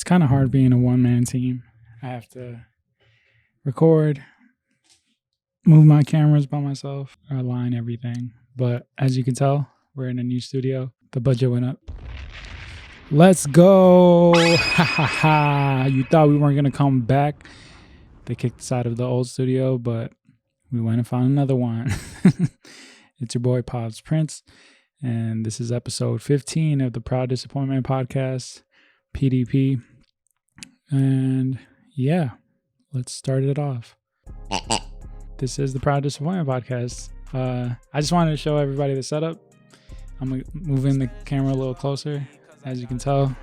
kind of hard being a one-man team. I have to record, move my cameras by myself, align everything. But as you can tell, we're in a new studio. The budget went up. Let's go. Ha ha ha. You thought we weren't going to come back. They kicked us out of the old studio, but we went and found another one. It's your boy Pops Prince, and this is episode 15 of the Proud Disappointment Podcast, PDP. And yeah, let's start it off. This is the Proud Disappointment Podcast. I just wanted to show everybody the setup. I'm moving the camera a little closer. As you can tell,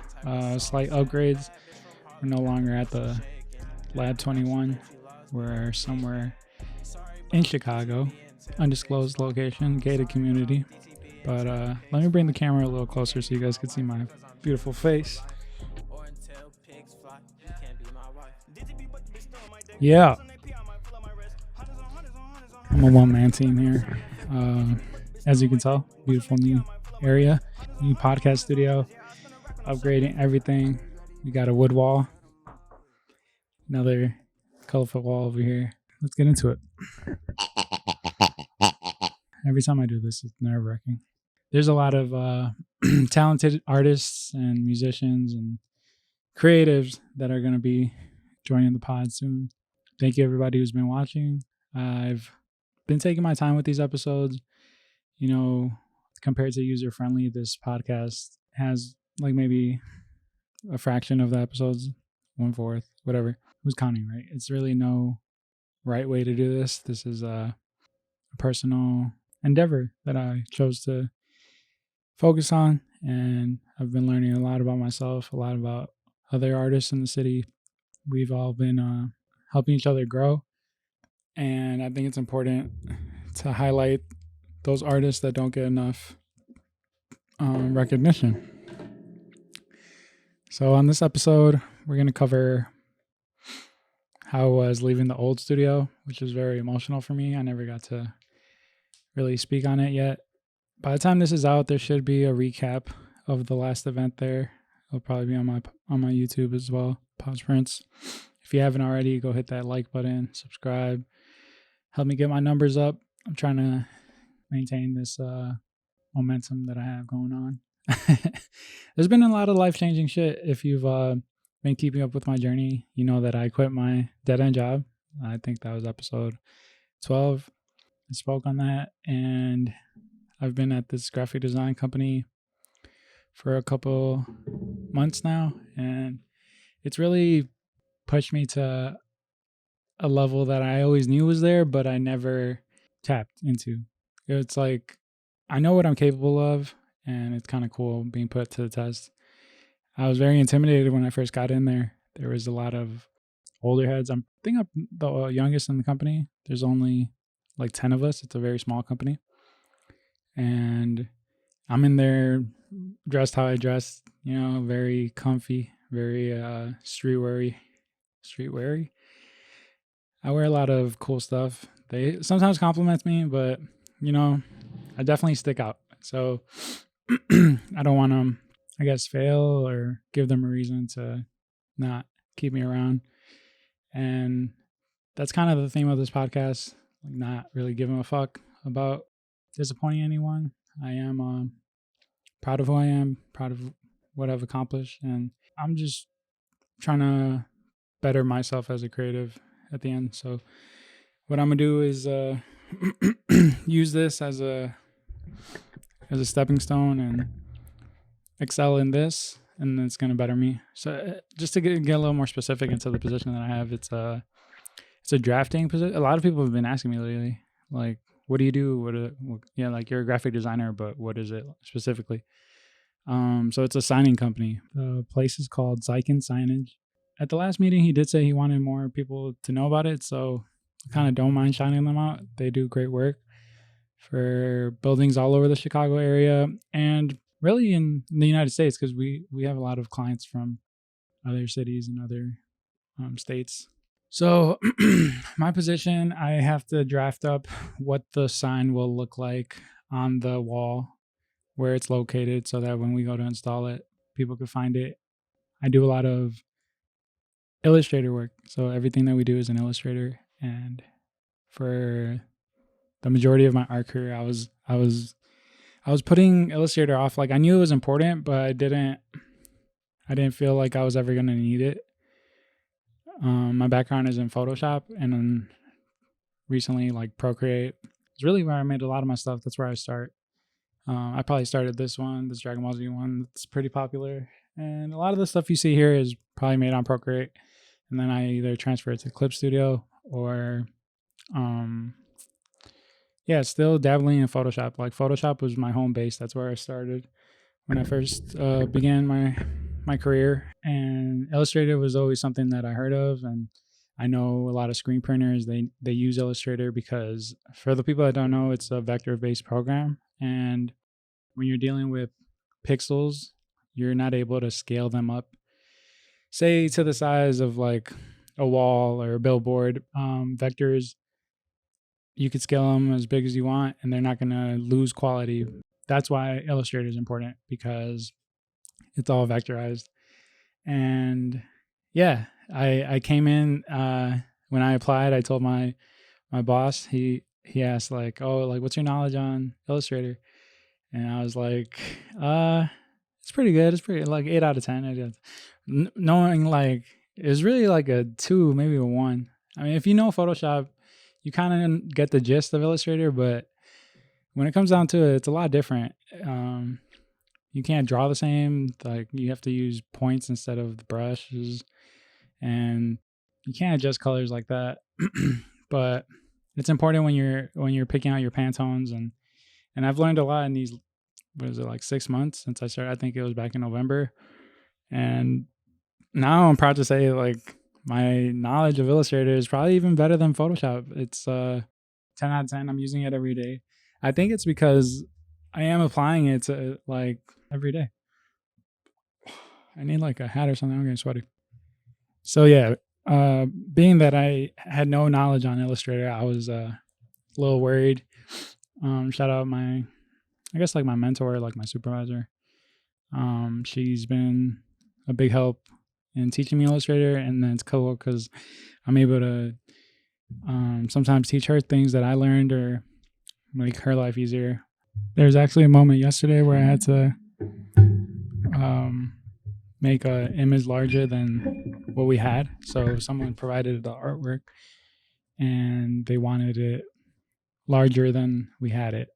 slight upgrades. We're no longer at the Lab 21. We're somewhere in Chicago, undisclosed location, gated community. But let me bring the camera a little closer so you guys can see my beautiful face. Yeah, I'm a one-man team here. As you can tell, beautiful new area, new podcast studio, upgrading everything. We got a wood wall, another colorful wall over here. Let's get into it. Every time I do this, it's nerve-wracking. There's a lot of talented artists and musicians and creatives that are going to be joining the pod soon. Thank you, everybody who's been watching. I've been taking my time with these episodes. You know, compared to user-friendly, this podcast has like maybe a fraction of the episodes, 1/4, whatever. Who's counting, right? It's really no right way to do this. This is a personal endeavor that I chose to focus on, and I've been learning a lot about myself, a lot about other artists in the city. We've all been helping each other grow, and I think it's important to highlight those artists that don't get enough recognition. So on this episode, we're going to cover how I was leaving the old studio, which was very emotional for me. I never got to really speak on it yet. By the time this is out, there should be a recap of the last event there. It'll probably be on my YouTube as well, Pops Prince. If you haven't already, go hit that like button, subscribe, help me get my numbers up. I'm trying to maintain this momentum that I have going on. There's been a lot of life-changing shit. If you've been keeping up with my journey, you know that I quit my dead-end job. I think that was episode 12. I spoke on that, and I've been at this graphic design company for a couple months now, and it's really pushed me to a level that I always knew was there, but I never tapped into. It's like I know what I'm capable of, and it's kind of cool being put to the test. I was very intimidated when I first got in there. There was a lot of older heads. I think I'm the youngest in the company. There's only like 10 of us. It's a very small company. And I'm in there dressed how I dress, you know, very comfy, very streetwear-y. I wear a lot of cool stuff. They sometimes compliment me, but, you know, I definitely stick out. So I don't want to, I guess, fail or give them a reason to not keep me around. And that's kind of the theme of this podcast, like not really giving a fuck about disappointing anyone. I am proud of who I am, proud of what I've accomplished, and I'm just trying to better myself as a creative at the end. So what I'm gonna do is use this as a stepping stone and excel in this, and it's gonna better me. So just to get a little more specific into the position that I have, it's a drafting position. A lot of people have been asking me lately, like, what do you do? Like you're a graphic designer, but what is it specifically? So it's a signing company. The place is called Zyken Signage. At the last meeting, he did say he wanted more people to know about it, so I kind of don't mind shining them out. They do great work for buildings all over the Chicago area and really in the United States, because we have a lot of clients from other cities and other states. So my position, I have to draft up what the sign will look like on the wall where it's located so that when we go to install it, people can find it. I do a lot of Illustrator work. So everything that we do is in Illustrator. And for the majority of my art career, I was putting Illustrator off. Like I knew it was important, but I didn't feel like I was ever gonna need it. My background is in Photoshop, and then recently like Procreate is really where I made a lot of my stuff. That's where I start. I probably started this Dragon Ball Z one. That's pretty popular, and a lot of the stuff you see here is probably made on Procreate, and then I either transfer it to Clip Studio or, yeah, still dabbling in Photoshop. Like Photoshop was my home base. That's where I started when I first began my career, and Illustrator was always something that I heard of, and I know a lot of screen printers they use Illustrator because for the people that don't know, it's a vector based program, and when you're dealing with pixels, you're not able to scale them up, say to the size of like a wall or a billboard. Vectors, you could scale them as big as you want, and they're not going to lose quality. That's why Illustrator is important because it's all vectorized. And yeah, I came in when I applied. I told my boss. He asked like, "Oh, like what's your knowledge on Illustrator?" And I was like, it's pretty good. It's pretty like 8 out of 10. Knowing like it's really like a 2, maybe a 1. I mean, if you know Photoshop, you kind of get the gist of Illustrator, but when it comes down to it, it's a lot different. You can't draw the same. Like you have to use points instead of the brushes, and you can't adjust colors like that. But it's important when you're picking out your Pantones, and I've learned a lot in these. What is it, like 6 months since I started? I think it was back in November, and now I'm proud to say like my knowledge of Illustrator is probably even better than Photoshop. It's 10 out of 10. I'm using it every day. I think it's because I am applying it to like every day. I need like a hat or something. I'm getting sweaty. So yeah, being that I had no knowledge on Illustrator, I was a little worried. Shout out I guess like my mentor, like my supervisor. She's been a big help in teaching me Illustrator, and then it's cool because I'm able to sometimes teach her things that I learned or make her life easier. There's actually a moment yesterday where I had to make an image larger than what we had. So someone provided the artwork, and they wanted it larger than we had it.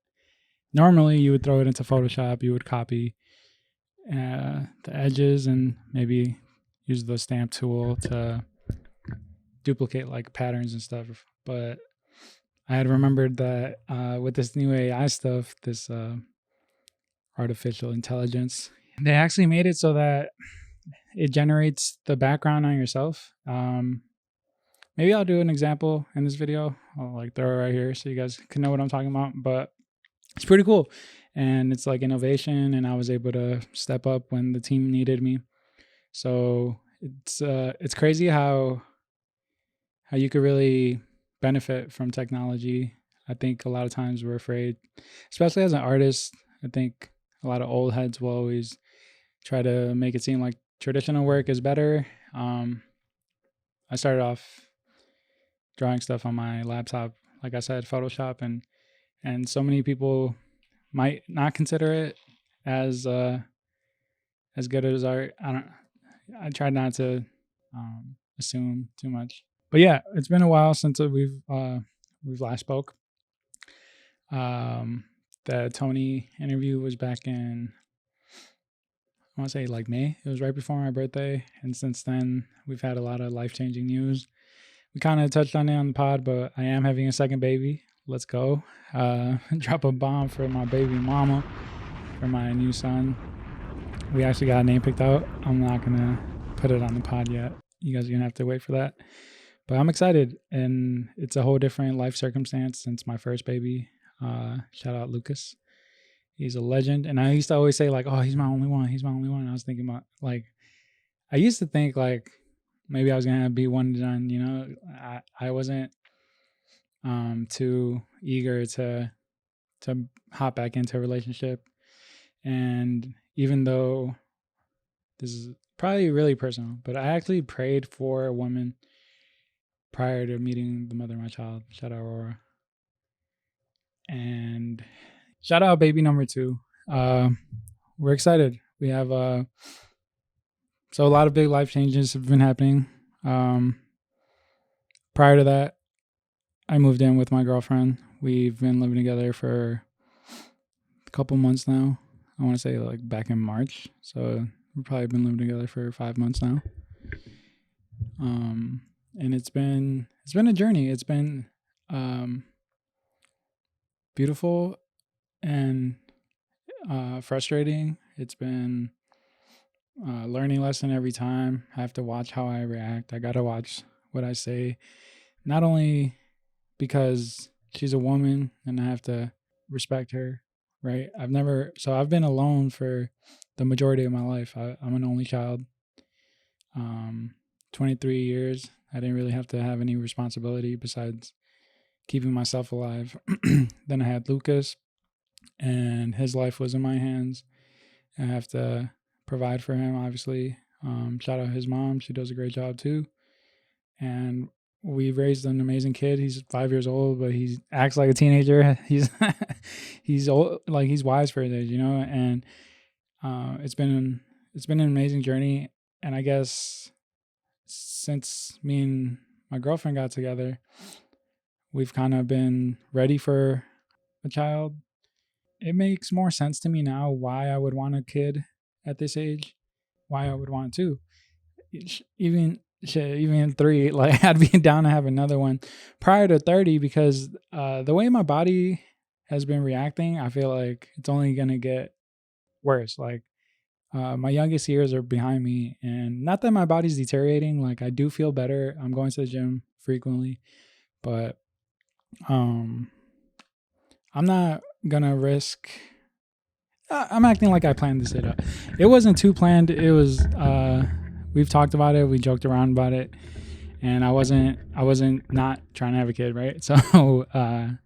Normally, you would throw it into Photoshop, you would copy the edges and maybe use the stamp tool to duplicate like patterns and stuff. But I had remembered that with this new AI stuff, this artificial intelligence, they actually made it so that it generates the background on yourself. Maybe I'll do an example in this video. I'll like throw it right here so you guys can know what I'm talking about. But it's pretty cool, and it's like innovation, and I was able to step up when the team needed me. So it's crazy how you could really benefit from technology. I think a lot of times we're afraid, especially as an artist. I think a lot of old heads will always try to make it seem like traditional work is better. I started off drawing stuff on my laptop, like I said, Photoshop, and so many people might not consider it as good as art. I tried not to assume too much, but yeah, it's been a while since we've last spoke. The Tony interview was back in, I want to say like May. It was right before my birthday, and since then we've had a lot of life-changing news. We kind of touched on it on the pod, but I am having a second baby. Let's go. Drop a bomb for my baby mama, for my new son. We actually got a name picked out. I'm not gonna put it on the pod yet. You guys are gonna have to wait for that. But I'm excited, and it's a whole different life circumstance since my first baby. Shout out Lucas. He's a legend. And I used to always say like, oh, he's my only one. He's my only one. And I was thinking about like, I used to think like maybe I was gonna be one and done. You know, I wasn't too eager to hop back into a relationship. And even though this is probably really personal, but I actually prayed for a woman prior to meeting the mother of my child. Shout out Aurora. And shout out baby number 2. Uh, we're excited. We have so a lot of big life changes have been happening. Um, prior to that, I moved in with my girlfriend. We've been living together for a couple months now. I want to say like back in March. So we've probably been living together for 5 months now. And it's been a journey. It's been beautiful and frustrating. It's been a learning lesson every time. I have to watch how I react. I gotta watch what I say, not only because she's a woman and I have to respect her, right? I've been alone for the majority of my life. I'm an only child. 23 years. I didn't really have to have any responsibility besides keeping myself alive. Then I had Lucas, and his life was in my hands. I have to provide for him, obviously. Shout out his mom. She does a great job too. And we raised an amazing kid. He's 5 years old, but he acts like a teenager. He's old, like he's wise for his age, you know. And it's been an amazing journey. And I guess since me and my girlfriend got together, we've kind of been ready for a child. It makes more sense to me now why I would want a kid at this age, why I would want two. Even 3, like I'd be down to have another one prior to 30 because the way my body has been reacting, I feel like it's only going to get worse. Like my youngest years are behind me, and not that my body's deteriorating. Like I do feel better. I'm going to the gym frequently, but I'm not gonna risk. I'm acting like I planned this up. It wasn't too planned. It was. We've talked about it. We joked around about it, and I wasn't not trying to have a kid, right? So, I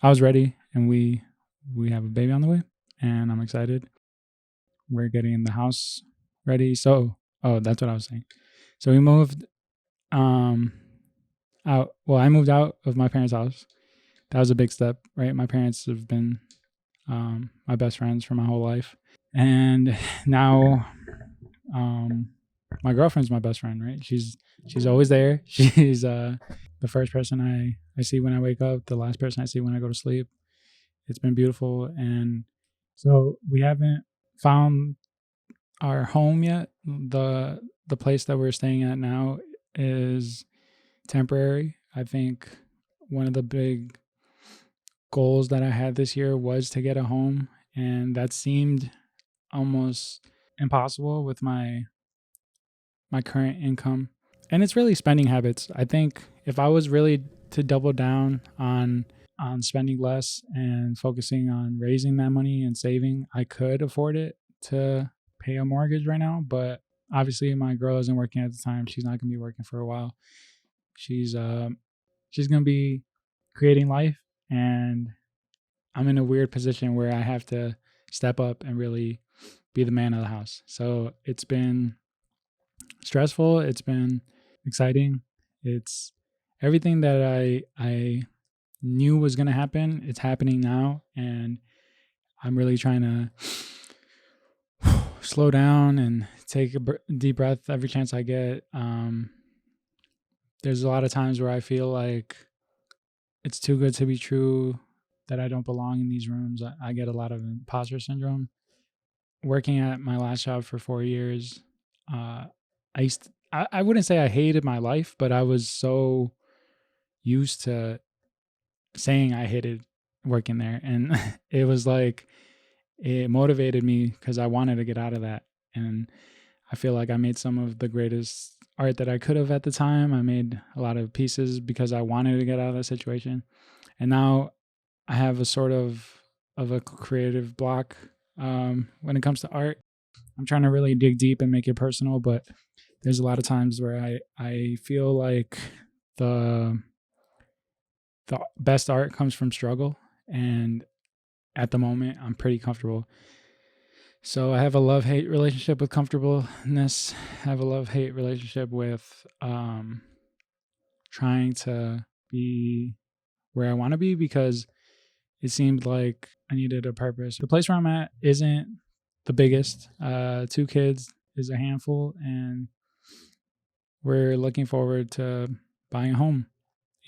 was ready, and we have a baby on the way, and I'm excited. We're getting the house ready. So, that's what I was saying. So we moved out. Well, I moved out of my parents' house. That was a big step, right? My parents have been my best friends for my whole life, and now my girlfriend's my best friend, right? She's always there. She's the first person I see when I wake up, the last person I see when I go to sleep. It's been beautiful, and so we haven't found our home yet. The place that we're staying at now is temporary. I think one of the big goals that I had this year was to get a home, and that seemed almost impossible with my current income. And it's really spending habits. I think if I was really to double down on spending less and focusing on raising that money and saving, I could afford it to pay a mortgage right now. But obviously my girl isn't working at the time. She's not gonna be working for a while. She's gonna be creating life, and I'm in a weird position where I have to step up and really be the man of the house. So it's been stressful. It's been exciting. It's everything that I knew was going to happen. It's happening now, and I'm really trying to slow down and take a deep breath every chance I get. There's a lot of times where I feel like it's too good to be true, that I don't belong in these rooms. I get a lot of imposter syndrome. Working at my last job for 4 years, I wouldn't say I hated my life, but I was so used to saying I hated working there. And it was like, it motivated me because I wanted to get out of that. And I feel like I made some of the greatest art that I could have at the time. I made a lot of pieces because I wanted to get out of that situation. And now I have a sort of a creative block when it comes to art. I'm trying to really dig deep and make it personal, but there's a lot of times where I feel like the best art comes from struggle, and at the moment I'm pretty comfortable So I have a love-hate relationship with comfortableness. I have a love-hate relationship with trying to be where I want to be, because it seemed like I needed a purpose. The place where I'm at isn't the biggest. 2 kids is a handful, and we're looking forward to buying a home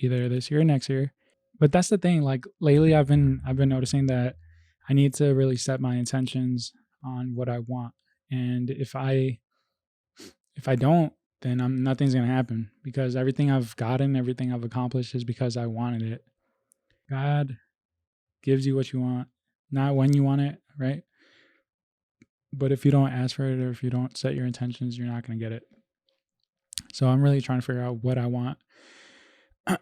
either this year or next year. But that's the thing. Like lately, I've been noticing that I need to really set my intentions on what I want, and if I don't, then nothing's gonna happen, because everything I've gotten, everything I've accomplished is because I wanted it. God gives you what you want, not when you want it, right? But if you don't ask for it, or if you don't set your intentions, you're not gonna get it. So I'm really trying to figure out what I want.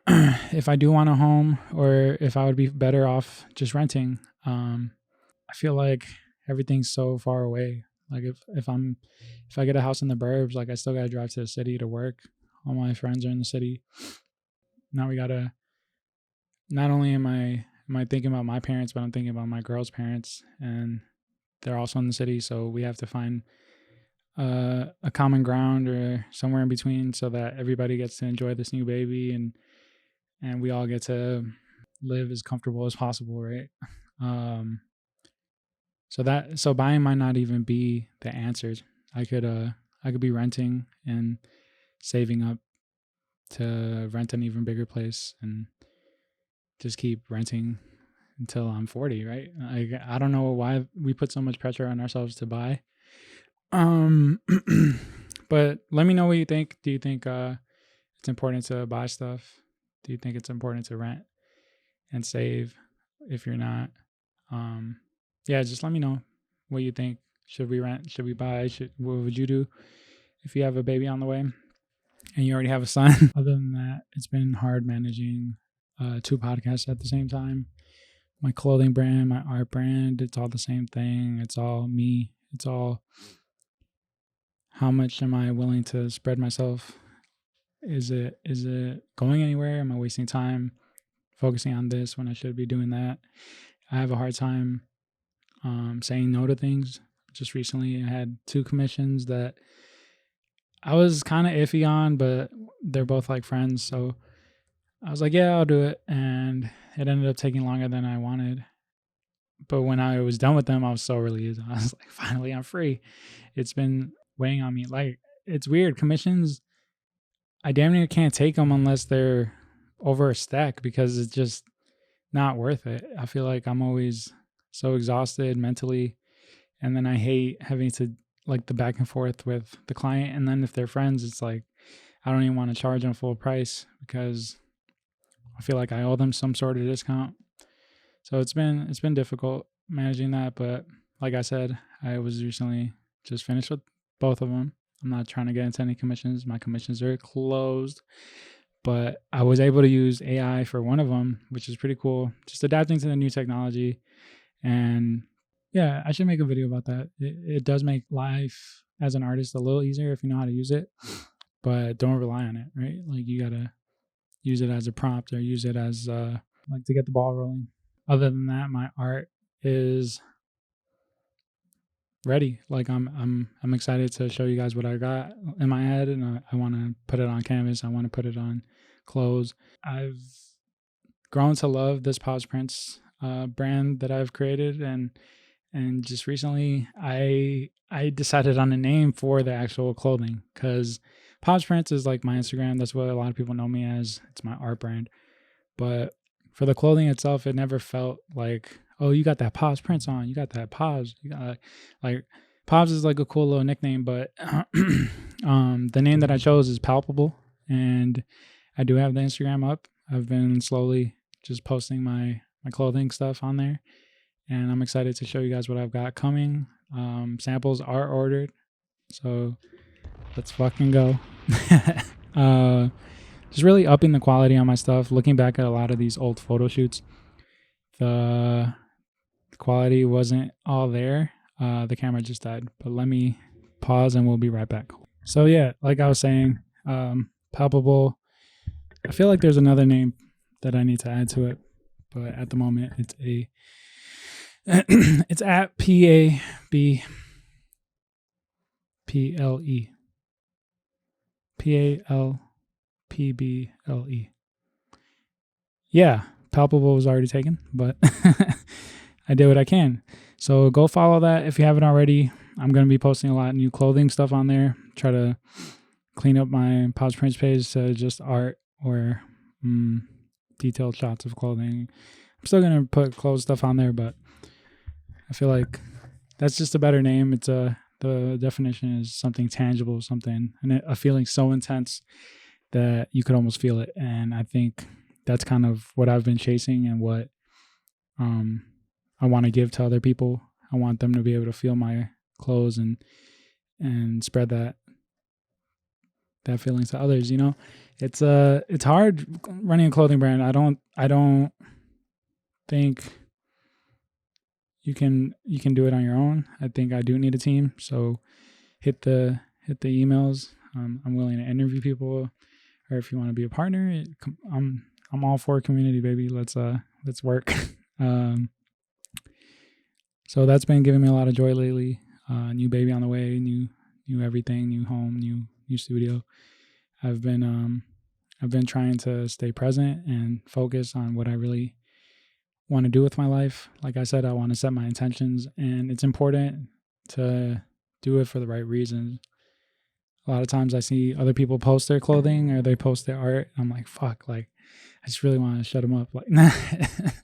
If I do want a home, or if I would be better off just renting. I feel like everything's so far away. Like if I get a house in the burbs, like I still gotta drive to the city to work. All my friends are in the city. Now we gotta. Not only am I thinking about my parents, but I'm thinking about my girl's parents, and they're also in the city. So we have to find a common ground or somewhere in between, so that everybody gets to enjoy this new baby, and we all get to live as comfortable as possible, right? Um, so buying might not even be the answer. I could be renting and saving up to rent an even bigger place, and just keep renting until I'm 40, right? I don't know why we put so much pressure on ourselves to buy. But let me know what you think. Do you think it's important to buy stuff? Do you think it's important to rent and save? If you're not, yeah, just let me know what you think. Should we rent? Should we buy? What would you do if you have a baby on the way and you already have a son? Other than that, it's been hard managing 2 podcasts at the same time. My clothing brand, my art brand, it's all the same thing. It's all me. It's all, how much am I willing to spread myself? Is it going anywhere? Am I wasting time focusing on this when I should be doing that? I have a hard time saying no to things. Just recently, I had 2 commissions that I was kind of iffy on, but they're both like friends. So I was like, yeah, I'll do it. And it ended up taking longer than I wanted. But when I was done with them, I was so relieved. I was like, finally, I'm free. It's been weighing on me. Like, it's weird. Commissions, I damn near can't take them unless they're over a stack, because it's just not worth it. I feel like I'm always so exhausted mentally. And then I hate having to, like, the back and forth with the client. And then if they're friends, it's like, I don't even want to charge them full price, because I feel like I owe them some sort of discount. So it's been difficult managing that. But like I said, I was recently just finished with both of them. I'm not trying to get into any commissions. My commissions are closed. But I was able to use AI for one of them, which is pretty cool. Just adapting to the new technology. And yeah, I should make a video about that. It does make life as an artist a little easier if you know how to use it, but don't rely on it, right? Like, you gotta use it as a prompt, or use it as like to get the ball rolling. Other than that, my art is ready. Like, I'm excited to show you guys what I got in my head, and I want to put it on canvas. I want to put it on clothes. I've grown to love this Pause Prince brand that I've created, and just recently I decided on a name for the actual clothing, because Pause Prince is like my Instagram. That's what a lot of people know me as. It's my art brand. But for the clothing itself, it never felt like, oh, you got that Pause Prince on. You got that Pause. You got, like, Pause is like a cool little nickname, but the name that I chose is Palpable, and I do have the Instagram up. I've been slowly just posting my clothing stuff on there, and I'm excited to show you guys what I've got coming. Samples are ordered, so let's fucking go. Just really upping the quality on my stuff. Looking back at a lot of these old photo shoots, the quality wasn't all there. The camera just died, but let me pause and we'll be right back. So yeah, like I was saying, Palpable. I feel like there's another name that I need to add to it, but at the moment it's it's at PAB P-L-E. Palpble. Yeah, palpable was already taken, but I did what I can. So go follow that if you haven't already. I'm going to be posting a lot of new clothing stuff on there. Try to clean up my Pods Prints page to just art or detailed shots of clothing. I'm still going to put clothes stuff on there, but I feel like that's just a better name. It's the definition is something tangible, something, and a feeling so intense that you could almost feel it. And I think that's kind of what I've been chasing and what I want to give to other people. I want them to be able to feel my clothes and spread that feeling to others. You know, it's hard running a clothing brand. I don't think you can do it on your own. I think I do need a team. So hit the emails. I'm willing to interview people, or if you want to be a partner, I'm all for community, baby. Let's work. So that's been giving me a lot of joy lately. New baby on the way, new everything, new home, new studio. I've been trying to stay present and focus on what I really want to do with my life. Like I said, I want to set my intentions, and it's important to do it for the right reasons. A lot of times I see other people post their clothing or they post their art. I'm like, fuck, like I just really want to shut them up. Like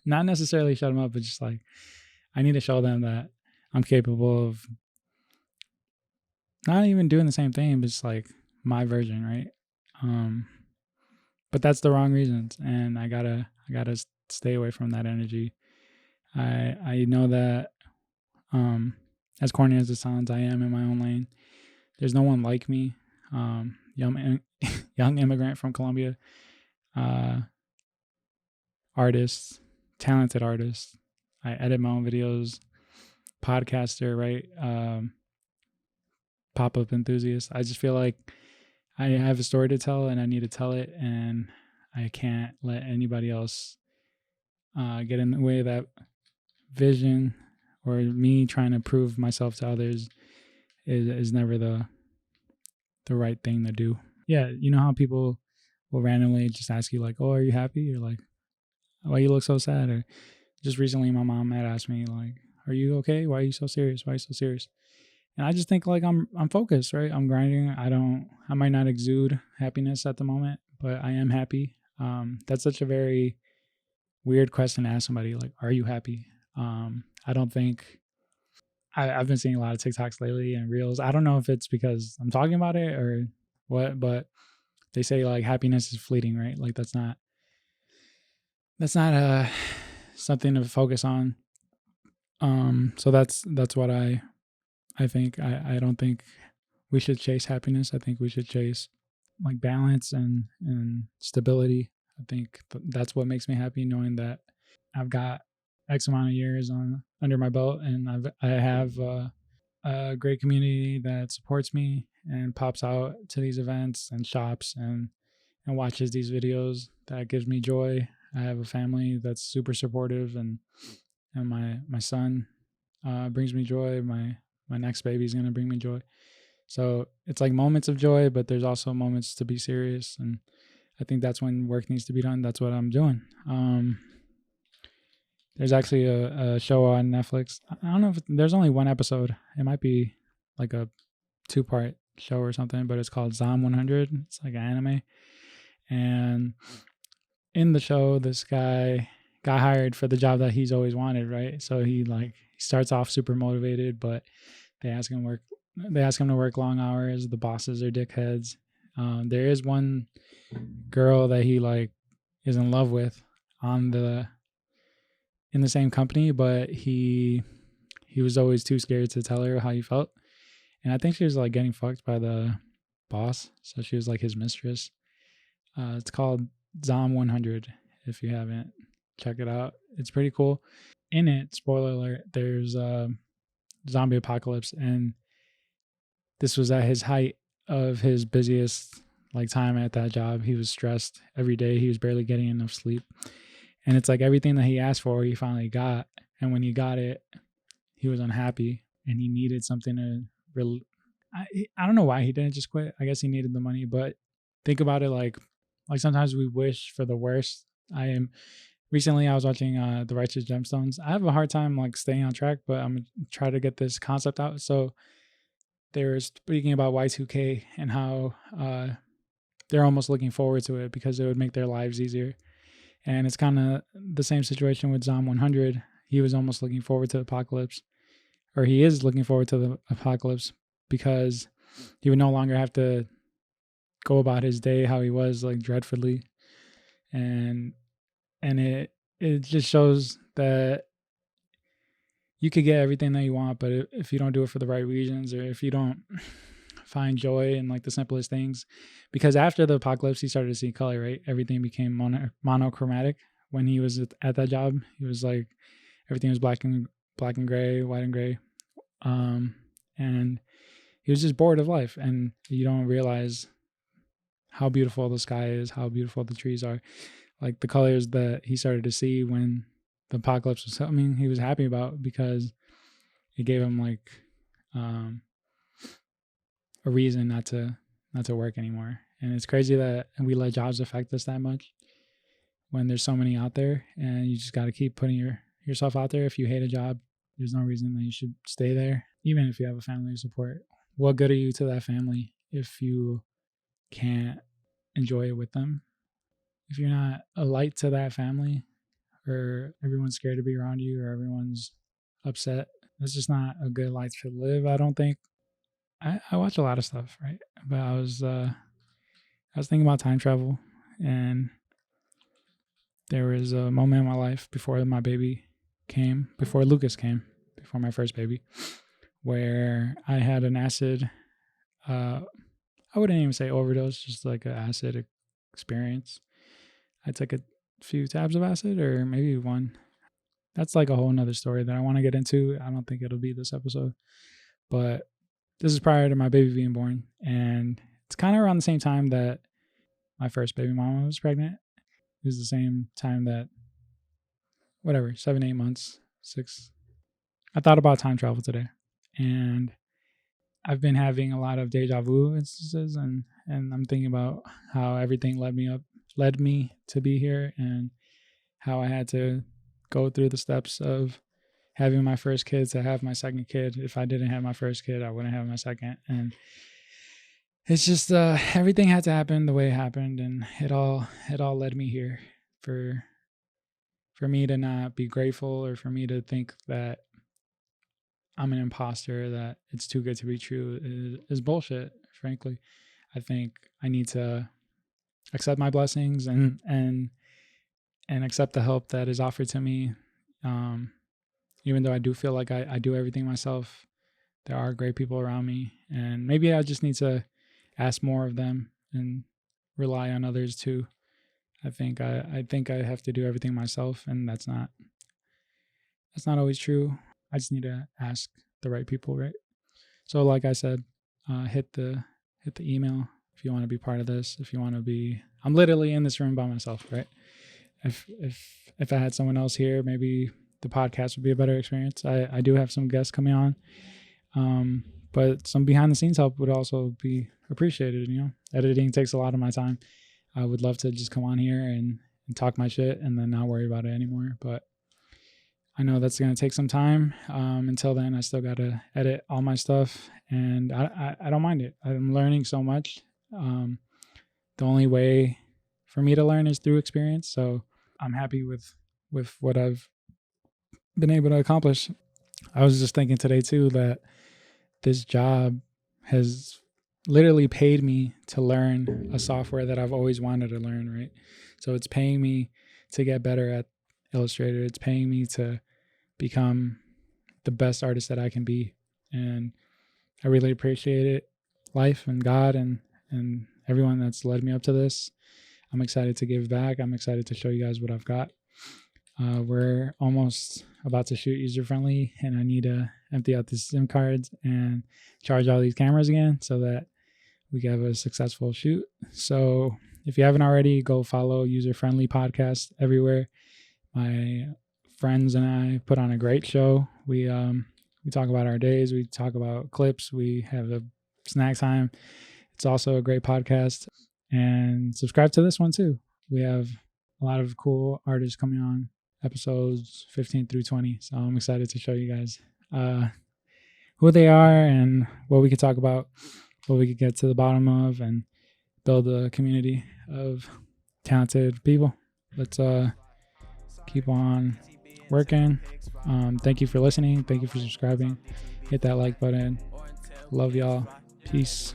not necessarily shut them up, but just like I need to show them that I'm capable of not even doing the same thing, but just like my version, right? But that's the wrong reasons, and I gotta stay away from that energy. I know that as corny as it sounds, I am in my own lane. There's no one like me. Young immigrant from Colombia, artist, talented artist. I edit my own videos, podcaster, right? Pop-up enthusiast. I just feel like I have a story to tell and I need to tell it, and I can't let anybody else get in the way of that vision, or me trying to prove myself to others is never the right thing to do. Yeah, you know how people will randomly just ask you like, "Oh, are you happy?" Or like, "Why you look so sad?" Or just recently, my mom had asked me like, "Are you okay? Why are you so serious? Why are you so serious?" And I just think like I'm focused, right? I'm grinding. I might not exude happiness at the moment, but I am happy. That's such a very weird question to ask somebody like, "Are you happy?" I don't think I've been seeing a lot of TikToks lately and reels. I don't know if it's because I'm talking about it or what, but they say like happiness is fleeting, right? Like that's not something to focus on. So that's what I think. I don't think we should chase happiness. I think we should chase like balance and stability. I think that's what makes me happy, knowing that I've got X amount of years under my belt, and I have a great community that supports me and pops out to these events and shops and watches these videos. That gives me joy. I have a family that's super supportive, and my son brings me joy. My next baby is gonna bring me joy. So it's like moments of joy, but there's also moments to be serious, and I think that's when work needs to be done. That's what I'm doing. There's actually a show on Netflix. I don't know if there's only one episode. It might be like a 2-part show or something, but it's called Zom 100. It's like an anime. And in the show, this guy got hired for the job that he's always wanted, right? So he starts off super motivated, but they ask him to work long hours. The bosses are dickheads. There is one girl that he like is in love with in the same company, but he was always too scared to tell her how he felt. And I think she was like getting fucked by the boss. So she was like his mistress. It's called Zom 100. If you haven't, check it out. It's pretty cool. In it, spoiler alert, there's a zombie apocalypse, and this was at his height of his busiest like time at that job. He was stressed every day. He was barely getting enough sleep. And it's like everything that he asked for, he finally got. And when he got it, he was unhappy, and he needed something to I don't know why he didn't just quit. I guess he needed the money, but think about it like sometimes we wish for the worst. I am recently I was watching The Righteous Gemstones. I have a hard time like staying on track, but I'm gonna try to get this concept out. So they were speaking about Y2K and how they're almost looking forward to it because it would make their lives easier. And it's kind of the same situation with Zom 100. He was almost looking forward to the apocalypse, or he is looking forward to the apocalypse because he would no longer have to go about his day how he was, like dreadfully. And it just shows that you could get everything that you want, but if you don't do it for the right reasons, or if you don't find joy in like the simplest things, because after the apocalypse he started to see color, right? Everything became monochromatic. When he was at that job, he was like everything was black and gray, white and gray, and he was just bored of life. And you don't realize how beautiful the sky is, how beautiful the trees are, like the colors that he started to see when the apocalypse was coming. He was happy about because it gave him like a reason not to work anymore. And it's crazy that we let jobs affect us that much when there's so many out there, and you just got to keep putting yourself out there. If you hate a job, there's no reason that you should stay there, even if you have a family to support. What good are you to that family if you can't enjoy it with them? If you're not a light to that family, or everyone's scared to be around you, or everyone's upset, that's just not a good life to live, I don't think. I watch a lot of stuff, right? But I was thinking about time travel, and there was a moment in my life before my baby came, before Lucas came, before my first baby, where I had an acid. I wouldn't even say overdose, just like an acid experience. I took a few tabs of acid, or maybe one. That's like a whole nother story that I want to get into. I don't think it'll be this episode, but this is prior to my baby being born, and it's kind of around the same time that my first baby mama was pregnant. It was the same time that, whatever, 7, 8 months, 6. I thought about time travel today, and I've been having a lot of deja vu instances, and I'm thinking about how everything led me to be here, and how I had to go through the steps of having my first kid to have my second kid. If I didn't have my first kid, I wouldn't have my second. And it's just everything had to happen the way it happened, and it all led me here for me to not be grateful, or for me to think that I'm an imposter, that it's too good to be true, is bullshit, frankly. I think I need to accept my blessings, and accept the help that is offered to me. Even though I do feel like I do everything myself, there are great people around me, and maybe I just need to ask more of them and rely on others too. I think I have to do everything myself, and that's not always true. I just need to ask the right people, right? So, like I said, hit the email if you want to be part of this. If you want to be, I'm literally in this room by myself, right? If I had someone else here, maybe the podcast would be a better experience. I do have some guests coming on, but some behind the scenes help would also be appreciated. Editing takes a lot of my time. I would love to just come on here and talk my shit and then not worry about it anymore. But I know that's going to take some time. Until then, I still got to edit all my stuff, and I don't mind it. I'm learning so much. The only way for me to learn is through experience. So I'm happy with what I've been able to accomplish. I was just thinking today too that this job has literally paid me to learn a software that I've always wanted to learn, right? So it's paying me to get better at Illustrator. It's paying me to become the best artist that I can be. And I really appreciate it. Life and God and everyone that's led me up to this. I'm excited to give back. I'm excited to show you guys what I've got. We're almost about to shoot user friendly, and I need to empty out the SIM cards and charge all these cameras again so that we can have a successful shoot. So if you haven't already, go follow User Friendly Podcast everywhere. My friends and I put on a great show. We talk about our days. We talk about clips. We have a Snack Time. It's also a great podcast. And subscribe to this one too. We have a lot of cool artists coming on, episodes 15 through 20. So I'm excited to show you guys who they are and what we could talk about, what we could get to the bottom of, and build a community of talented people. Let's keep on working. Thank you for listening. Thank you for subscribing. Hit that like button. Love y'all. Peace.